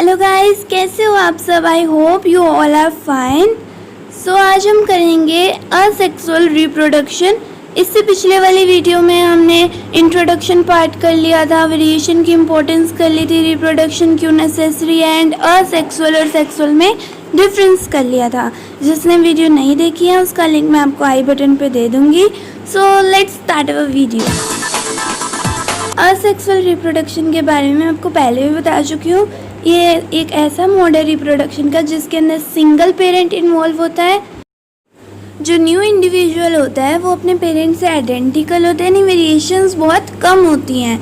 Hello guys, कैसे हो आप सब। I hope you all are fine. So आज हम करेंगे असेक्सुअल रिप्रोडक्शन। इससे पिछले वाली वीडियो में हमने इंट्रोडक्शन पार्ट कर लिया था, वेरिएशन की इम्पोर्टेंस कर ली थी, रिप्रोडक्शन क्यों नेसेसरी एंड असेक्सुअल और सेक्सुअल में डिफरेंस कर लिया था। जिसने वीडियो नहीं देखी है उसका लिंक मैं आपको आई बटन पे दे दूँगी। So let's start our video. Asexual reproduction के बारे में आपको पहले भी बता चुकी हूँ। ये एक ऐसा मोड है रिप्रोडक्शन का जिसके अंदर सिंगल पेरेंट इन्वॉल्व होता है। जो न्यू इंडिविजुअल होता है वो अपने पेरेंट से आइडेंटिकल होते हैं, वेरिएशंस बहुत कम होती हैं।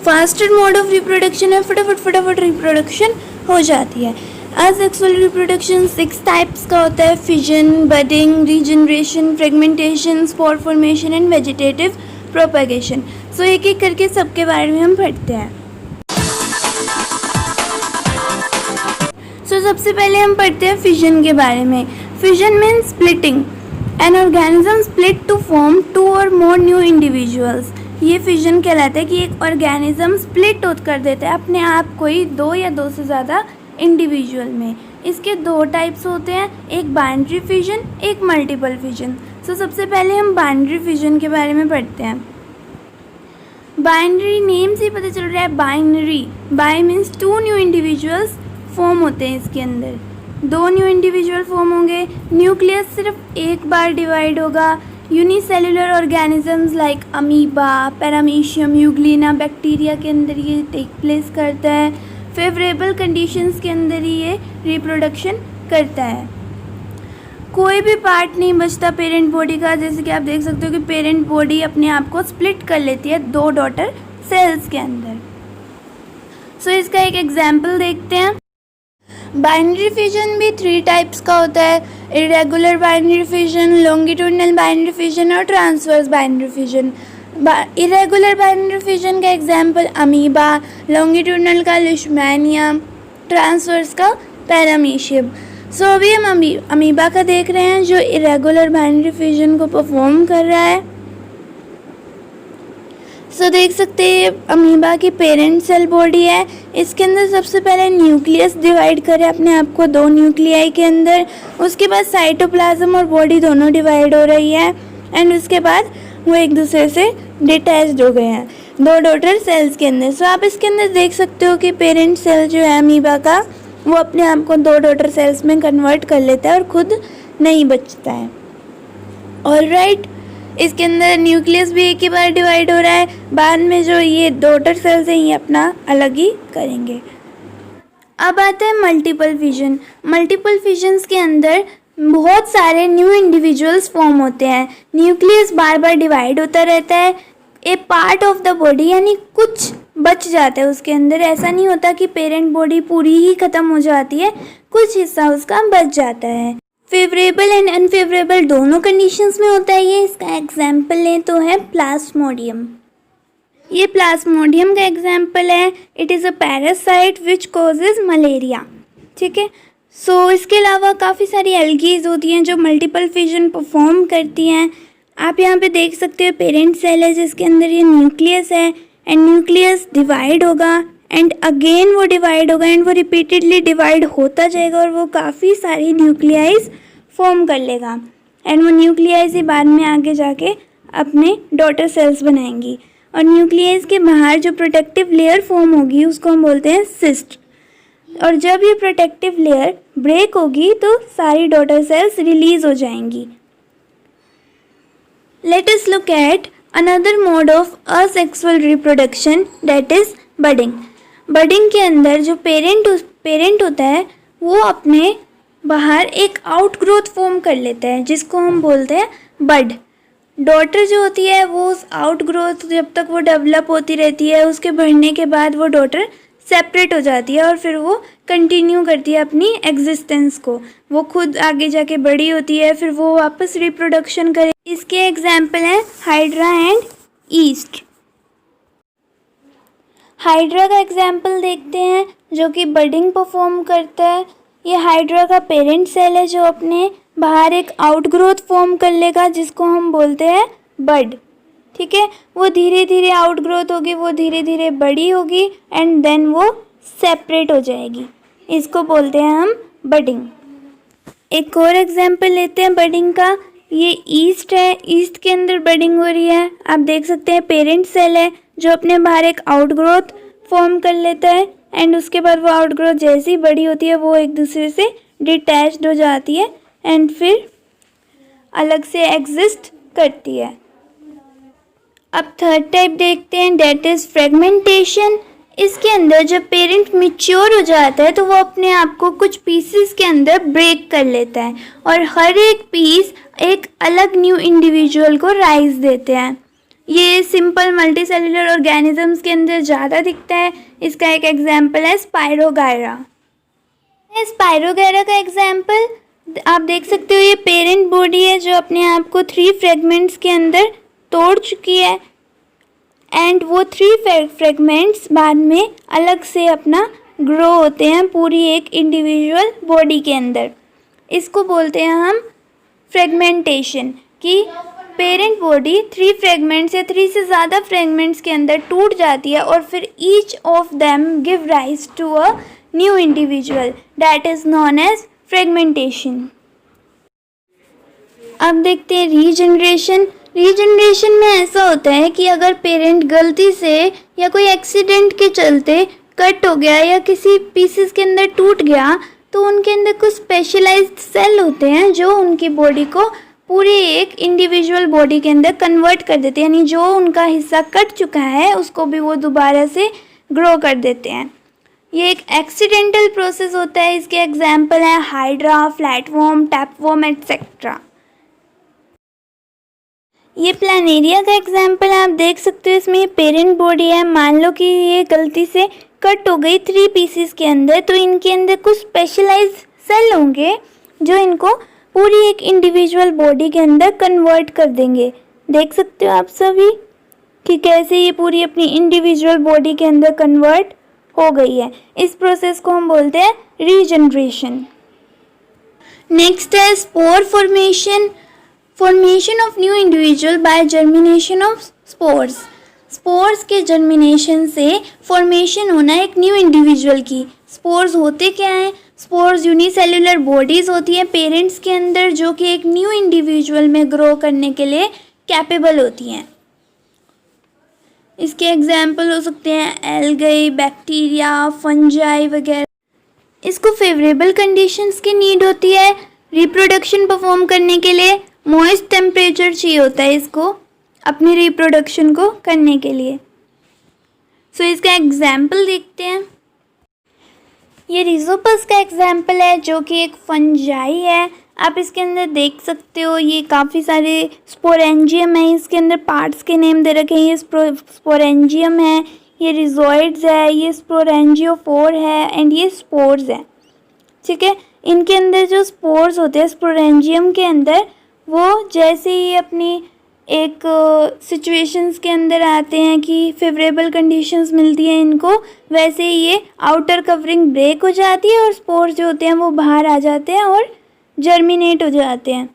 फास्टर मोड ऑफ रिप्रोडक्शन है, फटाफट रिप्रोडक्शन हो जाती है। असेक्सुअल रिप्रोडक्शन 6 टाइप्स का होता है: fission, budding, regeneration, fragmentation, spore formation and vegetative propagation. So एक एक करके सबके बारे में हम पढ़ते हैं। सो सबसे पहले हम पढ़ते हैं फिजन के बारे में। Fission means splitting. An organism split to form 2 और मोर न्यू इंडिविजुअल्स। ये फिजन कहलाता है कि एक ऑर्गेनिज्म स्प्लिट कर देता है अपने आप को ही 2 या 2 से ज़्यादा इंडिविजुअल में। इसके 2 टाइप्स होते हैं, एक बाइनरी फिजन, एक मल्टीपल फिजन। सो सबसे पहले हम बाइनरी फिजन के बारे में पढ़ते हैं। बाइनरी नेम से ही पता चल रहा है, binary. By means 2 new individuals form होते हैं। इसके अंदर 2 न्यू इंडिविजुअल फॉर्म होंगे। न्यूक्लियस सिर्फ एक बार डिवाइड होगा। Unicellular organisms like amoeba, paramecium, Euglena, bacteria के अंदर ये टेक प्लेस करता है। फेवरेबल कंडीशंस के अंदर ही ये रिप्रोडक्शन करता है। कोई भी पार्ट नहीं बचता पेरेंट बॉडी का। जैसे कि आप देख सकते हो कि पेरेंट बॉडी अपने आप को स्प्लिट कर लेती है 2 डॉटर सेल्स के अंदर। सो इसका एक एग्जाम्पल देखते हैं। बाइनरी फिजन भी 3 टाइप्स का होता है: irregular binary fission, longitudinal binary fission और transverse binary fission. Irregular binary fission का एग्जाम्पल अमीबा, लॉन्गिट्यूडनल का लिशमैनियम, ट्रांसवर्स का पैरामीशियम। सो अभी हम अमीबा का देख रहे हैं जो इरेगुलर बाइनरी फिजन को परफॉर्म कर रहा है। सो देख सकते हैं अमीबा की पेरेंट सेल बॉडी है। इसके अंदर सबसे पहले न्यूक्लियस डिवाइड करे अपने आप को 2 न्यूक्लियाई के अंदर। उसके बाद साइटोप्लाज्म और बॉडी दोनों डिवाइड हो रही है एंड उसके बाद वो एक दूसरे से डिटैच्ड हो गए हैं 2 डॉटर सेल्स के अंदर। सो आप इसके अंदर देख सकते हो कि पेरेंट सेल जो है अमीबा का वो अपने आप को 2 डॉटर सेल्स में कन्वर्ट कर लेता है और खुद नहीं बचता है। ऑलराइट, इसके अंदर न्यूक्लियस भी एक ही बार डिवाइड हो रहा है। बाद में जो ये डॉटर सेल्स हैं ये अपना अलग ही करेंगे। अब आता है मल्टीपल फिजन। मल्टीपल फिजन्स के अंदर बहुत सारे न्यू इंडिविजुअल्स फॉर्म होते हैं। न्यूक्लियस बार बार डिवाइड होता रहता है। ए पार्ट ऑफ द बॉडी यानी कुछ बच जाता है उसके अंदर। ऐसा नहीं होता कि पेरेंट बॉडी पूरी ही ख़त्म हो जाती है, कुछ हिस्सा उसका बच जाता है। फेवरेबल एंड अनफेवरेबल दोनों कंडीशंस में होता है ये। इसका एग्जाम्पल लें तो है प्लाज्मोडियम। ये प्लाज्मोडियम का एग्जाम्पल है। It is a parasite which causes malaria. ठीक है। सो इसके अलावा काफ़ी सारी एल्गीज होती हैं जो मल्टीपल फिजन परफॉर्म करती हैं। आप यहाँ पे देख सकते हो पेरेंट सेल है जिसके अंदर ये न्यूक्लियस है एंड न्यूक्लियस डिवाइड होगा एंड अगेन वो डिवाइड होगा एंड वो रिपीटेडली डिवाइड होता जाएगा और वो काफ़ी सारी न्यूक्लियाइज फॉर्म कर लेगा एंड वो न्यूक्लियाइज ही बाद में आगे जाके अपने डॉटर सेल्स बनाएंगी। और न्यूक्लियाइज के बाहर जो प्रोटेक्टिव लेयर फॉर्म होगी उसको हम बोलते हैं सिस्ट। और जब ये प्रोटेक्टिव लेयर ब्रेक होगी तो सारी डॉटर सेल्स रिलीज हो जाएंगी। Let us look at another mode of asexual reproduction, that is budding. Budding के अंदर जो पेरेंट होता है वो अपने बाहर एक आउटग्रोथ फॉर्म कर लेता है जिसको हम बोलते हैं बड। डॉटर जो होती है वो उस आउटग्रोथ जब तक वो डेवलप होती रहती है उसके बढ़ने के बाद वो डॉटर सेपरेट हो जाती है और फिर वो कंटिन्यू करती है अपनी एग्जिस्टेंस को। वो खुद आगे जाके बड़ी होती है, फिर वो वापस रिप्रोडक्शन करे। इसके एग्जाम्पल हैं हाइड्रा एंड ईस्ट। हाइड्रा का एग्जाम्पल देखते हैं जो कि बडिंग परफॉर्म करता है। ये हाइड्रा का पेरेंट सेल है जो अपने बाहर एक आउटग्रोथ फॉर्म कर लेगा जिसको हम बोलते हैं बड। ठीक है। वो धीरे धीरे आउट ग्रोथ होगी, वो धीरे धीरे बड़ी होगी एंड देन वो सेपरेट हो जाएगी। इसको बोलते हैं हम बडिंग। एक और एग्जाम्पल लेते हैं बडिंग का। ये ईस्ट है, ईस्ट के अंदर बडिंग हो रही है। आप देख सकते हैं पेरेंट सेल है जो अपने बाहर एक आउटग्रोथ फॉर्म कर लेता है एंड उसके बाद वो आउटग्रोथ जैसी बड़ी होती है वो एक दूसरे से डिटैच्ड हो जाती है एंड फिर अलग से एग्जिस्ट करती है। अब थर्ड टाइप देखते हैं, डेट इज फ्रेगमेंटेशन। इसके अंदर जब पेरेंट मैच्योर हो जाता है तो वो अपने आप को कुछ पीसेस के अंदर ब्रेक कर लेता है और हर एक पीस एक अलग न्यू इंडिविजुअल को राइज देते हैं। ये सिंपल मल्टीसेलुलर ऑर्गेनिजम्स के अंदर ज़्यादा दिखता है। इसका एक एग्जाम्पल है स्पायरोगायरा। स्पायरोगायरा का एग्जाम्पल आप देख सकते हो, ये पेरेंट बॉडी है जो अपने आप को 3 फ्रेगमेंट्स के अंदर तोड़ चुकी है एंड वो 3 फ्रेगमेंट्स बाद में अलग से अपना ग्रो होते हैं पूरी एक इंडिविजुअल बॉडी के अंदर। इसको बोलते हैं हम फ्रेगमेंटेशन, कि पेरेंट बॉडी 3 फ्रेगमेंट्स या 3 से ज़्यादा फ्रेगमेंट्स के अंदर टूट जाती है और फिर each of them give rise to a new individual, that is known as fragmentation. अब देखते हैं रीजनरेशन। रीजनरेशन में ऐसा होता है कि अगर पेरेंट गलती से या कोई एक्सीडेंट के चलते कट हो गया या किसी पीसेस के अंदर टूट गया तो उनके अंदर कुछ स्पेशलाइज्ड सेल होते हैं जो उनकी बॉडी को पूरी एक इंडिविजुअल बॉडी के अंदर कन्वर्ट कर देते हैं, यानी जो उनका हिस्सा कट चुका है उसको भी वो दोबारा से ग्रो कर देते हैं। ये एक एक्सीडेंटल प्रोसेस होता है। इसके एग्जाम्पल हैं हाइड्रा, फ्लैटवर्म, टैपवर्म एटसेट्रा। ये प्लानेरिया का एग्जाम्पल आप देख सकते हो। इसमें ये पेरेंट बॉडी है, मान लो कि ये गलती से कट हो गई 3 पीसेस के अंदर, तो इनके अंदर कुछ स्पेशलाइज्ड सेल होंगे जो इनको पूरी एक इंडिविजुअल बॉडी के अंदर कन्वर्ट कर देंगे। देख सकते हो आप सभी कि कैसे ये पूरी अपनी इंडिविजुअल बॉडी के अंदर कन्वर्ट हो गई है। इस प्रोसेस को हम बोलते हैं रीजनरेशन। नेक्स्ट है spore formation. Formation of new individual bye germination of spores. Spores के जर्मिनेशन से फॉर्मेशन होना एक न्यू इंडिविजुअल की। स्पोर्स होते क्या हैं? स्पोर्स यूनिसेलुलर बॉडीज़ होती हैं पेरेंट्स के अंदर जो कि एक न्यू इंडिविजुअल में ग्रो करने के लिए कैपेबल होती हैं। इसके एग्जाम्पल हो सकते हैं एल्गाई, बैक्टीरिया, फंजाई वगैरह। इसको फेवरेबल कंडीशंस की नीड होती है रिप्रोडक्शन परफॉर्म करने के लिए। मॉइस्ट टेम्परेचर चाहिए होता है इसको अपनी रिप्रोडक्शन को करने के लिए। सो इसका एग्जाम्पल देखते हैं। ये रिजोपस का एग्जाम्पल है जो कि एक फंजाई है। आप इसके अंदर देख सकते हो ये काफ़ी सारे स्पोरेंजियम है, इसके अंदर पार्ट्स के नेम दे रखे हैं। ये स्पोरेंजियम है, ये रिजोइड्स है, ये स्पोरेंजियोफोर है एंड ये स्पोर्स है। ठीक है, इनके अंदर जो स्पोर्स होते हैं स्पोरेंजियम के अंदर, वो जैसे ही अपनी एक सिचुएशंस के अंदर आते हैं कि फेवरेबल कंडीशंस मिलती हैं इनको, वैसे ही ये आउटर कवरिंग ब्रेक हो जाती है और स्पोर्स जो होते हैं वो बाहर आ जाते हैं और जर्मिनेट हो जाते हैं।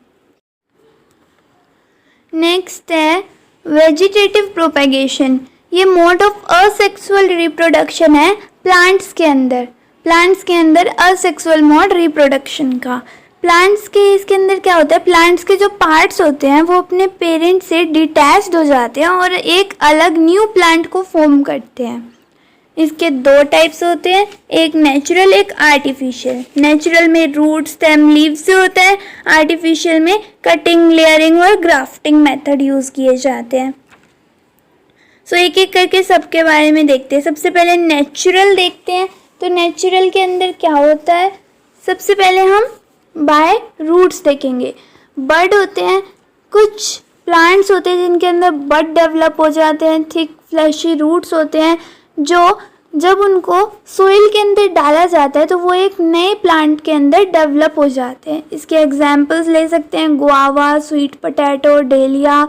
नेक्स्ट है वेजिटेटिव प्रोपेगेशन। ये मोड ऑफ असेक्सुअल रिप्रोडक्शन है प्लांट्स के अंदर। प्लांट्स के अंदर असेक्सुअल मोड रिप्रोडक्शन का। प्लांट्स के इसके अंदर क्या होता है, प्लांट्स के जो पार्ट्स होते हैं वो अपने पेरेंट से डिटैच्ड हो जाते हैं और एक अलग न्यू प्लांट को फॉर्म करते हैं। इसके 2 टाइप्स होते हैं, एक नेचुरल एक आर्टिफिशियल। नेचुरल में रूट, स्टेम, लीव से होता है। आर्टिफिशियल में कटिंग, लेयरिंग और ग्राफ्टिंग मेथड यूज़ किए जाते हैं। सो एक एक करके सबके बारे में देखते हैं। सबसे पहले नेचुरल देखते हैं। तो नेचुरल के अंदर क्या होता है, सबसे पहले हम बाय रूट्स देखेंगे। बड होते हैं, कुछ प्लांट्स होते हैं जिनके अंदर बड डेवलप हो जाते हैं। थिक फ्लैशी रूट्स होते हैं जो जब उनको सोइल के अंदर डाला जाता है तो वो एक नए प्लांट के अंदर डेवलप हो जाते हैं। इसके एग्जांपल्स ले सकते हैं guava, sweet potato, dahlia.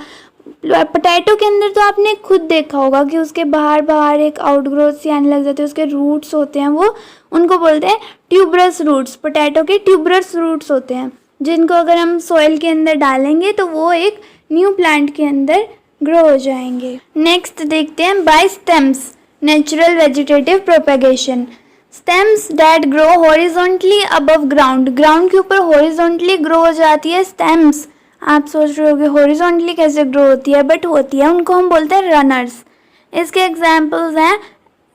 Potato के अंदर तो आपने खुद देखा होगा कि उसके बाहर एक आउटग्रोथ सी आने लग जाती है, उसके रूट्स होते हैं, वो उनको बोलते हैं ट्यूबरस रूट्स। पोटैटो के ट्यूबरस रूट्स होते हैं जिनको अगर हम सॉइल के अंदर डालेंगे तो वो एक न्यू प्लांट के अंदर ग्रो हो जाएंगे। नेक्स्ट देखते हैं by stems, natural vegetative propagation. Stems that grow horizontally above ground, ground के ऊपर हॉरिजॉन्टली ग्रो हो जाती है स्टेम्स। आप सोच रहे होगे हॉरिजॉन्टली कैसे ग्रो होती है, बट होती है, उनको हम बोलते हैं रनर्स। इसके एग्जाम्पल्स हैं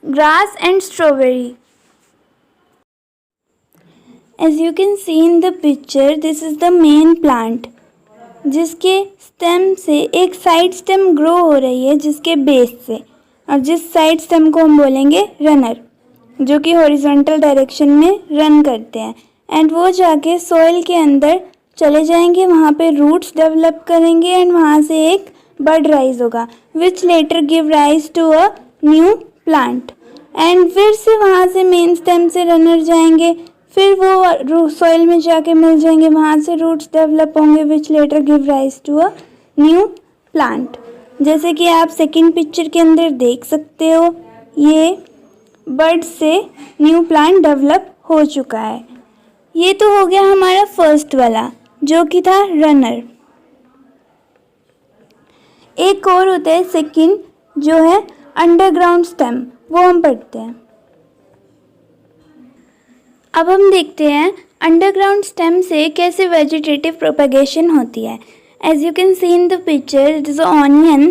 grass and strawberry. As you can see in the picture, this is the main plant, जिसके स्टेम से एक साइड स्टेम ग्रो हो रही है जिसके बेस से, और जिस साइड स्टेम को हम बोलेंगे रनर, जो कि हॉरिजॉन्टल डायरेक्शन में रन करते हैं, एंड वो जाके सॉइल के अंदर चले जाएंगे, वहाँ पे रूट्स डेवलप करेंगे एंड वहाँ से एक बड राइज होगा which later give rise to a new plant. And फिर से वहाँ से मेन स्टेम से रनर जाएंगे, फिर वो सॉइल में जाके मिल जाएंगे, वहाँ से रूट्स डेवलप होंगे which later give rise to a new plant. जैसे कि आप सेकंड पिक्चर के अंदर देख सकते हो, ये बर्ड से न्यू प्लांट डेवलप हो चुका है। ये तो हो गया हमारा फर्स्ट वाला जो कि था रनर। एक और होता है सेकंड, जो है अंडरग्राउंड स्टेम, वो हम पढ़ते हैं। अब हम देखते हैं अंडरग्राउंड स्टेम से कैसे वेजिटेटिव प्रोपेगेशन होती है। As you can see in the picture, it is onion,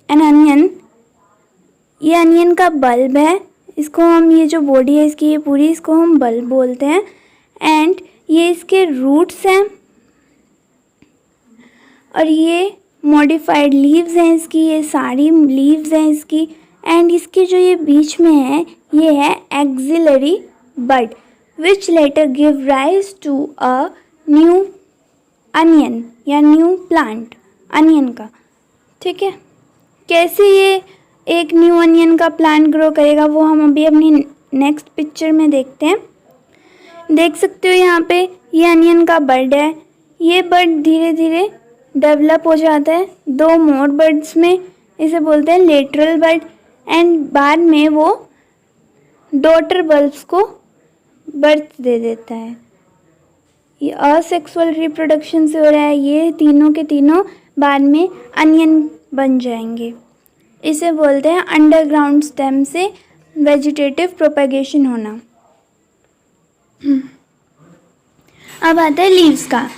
an onion. ये अनियन का बल्ब है, इसको हम, ये जो बॉडी है इसकी, ये पूरी, इसको हम बल्ब बोलते हैं। एंड ये इसके रूट्स हैं, और ये मॉडिफाइड लीव्स हैं इसकी, ये सारी लीव्स हैं इसकी। एंड इसके जो ये बीच में है, ये है axillary bud which later give rise to a new onion या new plant अनियन का। ठीक है, कैसे ये एक न्यू अनियन का प्लांट ग्रो करेगा वो हम अभी अपनी नेक्स्ट पिक्चर में देखते हैं। देख सकते हो यहाँ पे ये अनियन का बर्ड है, ये बर्ड धीरे धीरे डेवलप हो जाता है दो मोर बर्ड्स में, इसे बोलते हैं लेटरल बर्ड। एंड बाद में वो डॉटर बल्ब्स को बर्थ दे देता है। ये असेक्सुअल रिप्रोडक्शन से हो रहा है, ये तीनों के तीनों बाद में अनियन बन जाएंगे। इसे बोलते हैं अंडरग्राउंड स्टेम से वेजिटेटिव प्रोपेगेशन होना। अब आता है लीव्स का।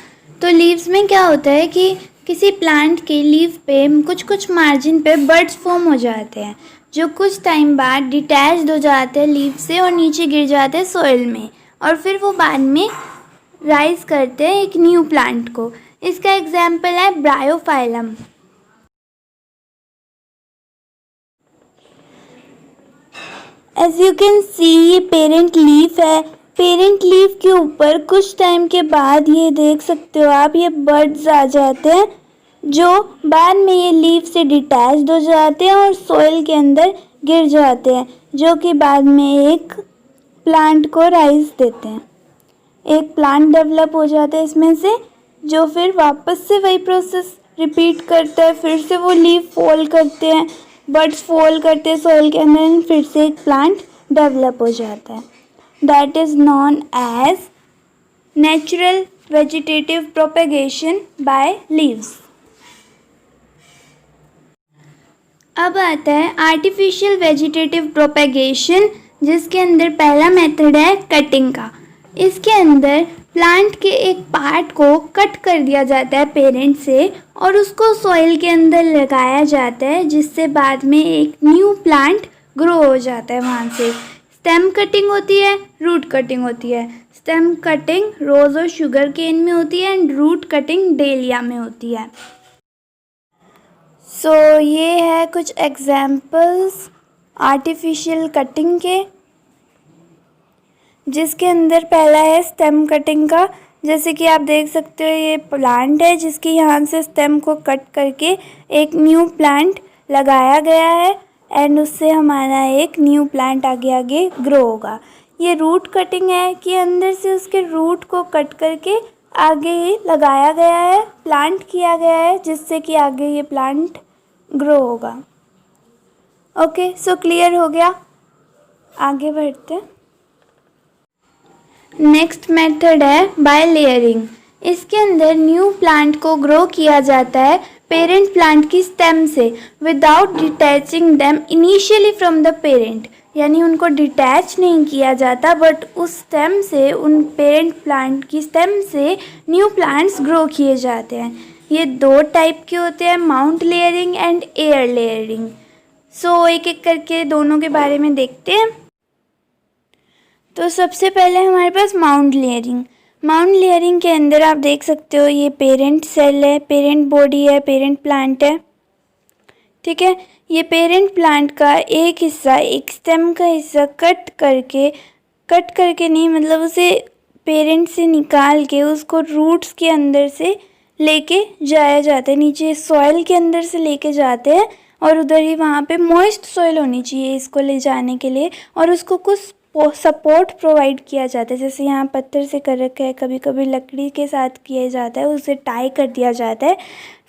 तो लीव्स में क्या होता है कि किसी प्लांट के लीव पे कुछ मार्जिन पे बर्ड्स फॉर्म हो जाते हैं, जो कुछ टाइम बाद डिटैच्ड हो जाते हैं लीव से और नीचे गिर जाते हैं सॉइल में, और फिर वो बाद में राइज करते हैं एक न्यू प्लांट को। इसका एग्जाम्पल है bryophyllum. As you can see, ये पेरेंट लीफ है। पेरेंट लीफ के ऊपर कुछ टाइम के बाद ये देख सकते हो आप, ये बर्ड्स आ जाते हैं जो बाद में ये लीफ से डिटैच्ड हो जाते हैं और सॉइल के अंदर गिर जाते हैं, जो कि बाद में एक प्लांट को राइज देते हैं। एक प्लांट डेवलप हो जाता है इसमें से, जो फिर वापस से वही प्रोसेस रिपीट करता है। फिर से वो लीफ फॉल करते हैं, बर्ड्स फॉल करते हैं सॉइल के अंदर, फिर से एक प्लांट डेवलप हो जाता है। That is known as natural vegetative propagation by leaves. अब आता है आर्टिफिशियल वेजिटेटिव प्रोपेगेशन, जिसके अंदर पहला मेथड है कटिंग का। इसके अंदर प्लांट के एक पार्ट को कट कर दिया जाता है पेरेंट से, और उसको सॉइल के अंदर लगाया जाता है, जिससे बाद में एक न्यू प्लांट ग्रो हो जाता है। वहाँ से स्टेम कटिंग होती है, रूट कटिंग होती है। स्टेम कटिंग रोज़ और शुगर केन में होती है, एंड रूट कटिंग डेलिया में होती है। सो ये है कुछ एग्जाम्पल्स आर्टिफिशियल कटिंग के, जिसके अंदर पहला है स्टेम कटिंग का। जैसे कि आप देख सकते हो ये प्लांट है जिसकी यहाँ से स्टेम को कट करके एक न्यू प्लांट लगाया गया है, एंड उससे हमारा एक न्यू प्लांट आगे आगे ग्रो होगा। ये रूट कटिंग है कि अंदर से उसके रूट को कट करके आगे ही लगाया गया है, प्लांट किया गया है, जिससे कि आगे ये प्लांट ग्रो होगा। ओके, सो क्लियर हो गया। आगे बढ़ते हैं। नेक्स्ट मेथड है बाय लेयरिंग। इसके अंदर न्यू प्लांट को ग्रो किया जाता है पेरेंट प्लांट की स्टेम से without detaching them initially from the parent, यानी उनको डिटैच नहीं किया जाता बट उस स्टेम से, उन पेरेंट प्लांट की स्टेम से न्यू प्लांट्स ग्रो किए जाते हैं। ये दो टाइप के होते हैं, mount layering and air layering. So एक एक करके दोनों के बारे में देखते हैं। तो सबसे पहले हमारे पास माउंट लेयरिंग। माउंट लेयरिंग के अंदर आप देख सकते हो ये पेरेंट सेल है, पेरेंट बॉडी है, पेरेंट प्लांट है, ठीक है। ये पेरेंट प्लांट का एक हिस्सा, एक स्टेम का हिस्सा कट करके नहीं, मतलब उसे पेरेंट से निकाल के उसको रूट्स के अंदर से लेके जाया जाता है, नीचे सॉइल के अंदर से लेके जाते हैं और उधर ही वहाँ पे मॉइस्ट सॉइल होनी चाहिए इसको ले जाने के लिए, और उसको कुछ सपोर्ट प्रोवाइड किया जाता है। जैसे यहाँ पत्थर से कर रखा है, कभी कभी लकड़ी के साथ किया जाता है, उसे टाई कर दिया जाता है।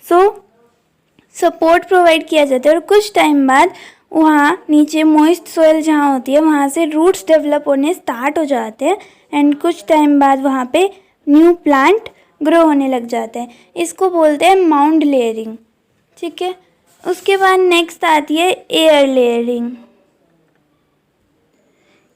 सो सपोर्ट प्रोवाइड किया जाता है और कुछ टाइम बाद वहाँ नीचे मॉइस्ट सॉइल जहाँ होती है वहाँ से रूट्स डेवलप होने स्टार्ट हो जाते हैं एंड कुछ टाइम बाद वहाँ पे न्यू प्लांट ग्रो होने लग जाते हैं। इसको बोलते हैं माउंट लेयरिंग, ठीक है। उसके बाद नेक्स्ट आती है एयर लेयरिंग।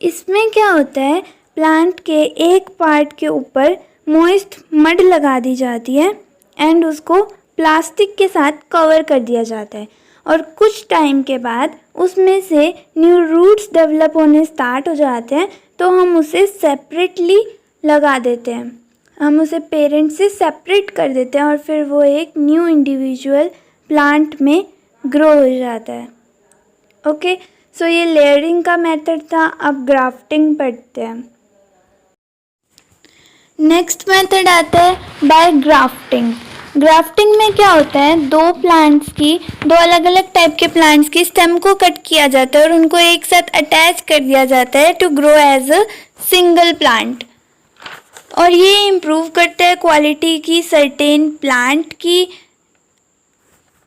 इसमें क्या होता है, प्लांट के एक पार्ट के ऊपर मॉइस्ट मड लगा दी जाती है एंड उसको प्लास्टिक के साथ कवर कर दिया जाता है और कुछ टाइम के बाद उसमें से न्यू रूट्स डेवलप होने स्टार्ट हो जाते हैं, तो हम उसे सेपरेटली लगा देते हैं, हम उसे पेरेंट से सेपरेट कर देते हैं और फिर वो एक न्यू इंडिविजुअल प्लांट में ग्रो हो जाता है। ओके, सो ये लेयरिंग का मेथड था। अब ग्राफ्टिंग पढ़ते हैं। नेक्स्ट मेथड आता है बाय ग्राफ्टिंग। ग्राफ्टिंग में क्या होता है, दो अलग अलग टाइप के प्लांट्स की स्टेम को कट किया जाता है और उनको एक साथ अटैच कर दिया जाता है to grow as a single plant, और ये इम्प्रूव करता है क्वालिटी की सर्टेन प्लांट की,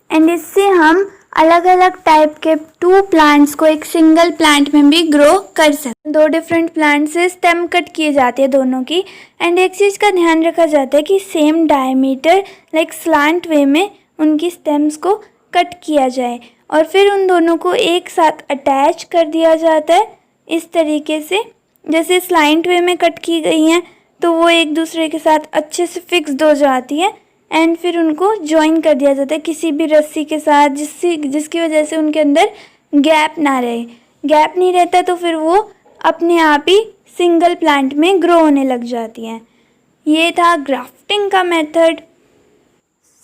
एंड इससे हम अलग अलग टाइप के टू प्लांट्स को एक सिंगल प्लांट में भी ग्रो कर सकते हैं। दो डिफरेंट प्लांट से स्टेम कट किए जाते हैं दोनों की, एंड एक चीज़ का ध्यान रखा जाता है कि सेम डायमीटर लाइक स्लांट वे में उनकी स्टेम्स को कट किया जाए और फिर उन दोनों को एक साथ अटैच कर दिया जाता है इस तरीके से, जैसे स्लांट वे में कट की गई हैं तो वो एक दूसरे के साथ अच्छे से फिक्स्ड हो जाती है एंड फिर उनको ज्वाइन कर दिया जाता है किसी भी रस्सी के साथ, जिसकी वजह से उनके अंदर गैप ना रहे। गैप नहीं रहता तो फिर वो अपने आप ही सिंगल प्लांट में ग्रो होने लग जाती हैं। ये था ग्राफ्टिंग का मेथड।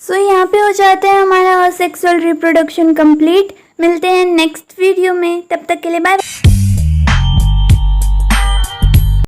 सो यहाँ पे हो जाता है हमारा सेक्सुअल रिप्रोडक्शन कंप्लीट। मिलते हैं नेक्स्ट वीडियो में, तब तक के लिए बाय।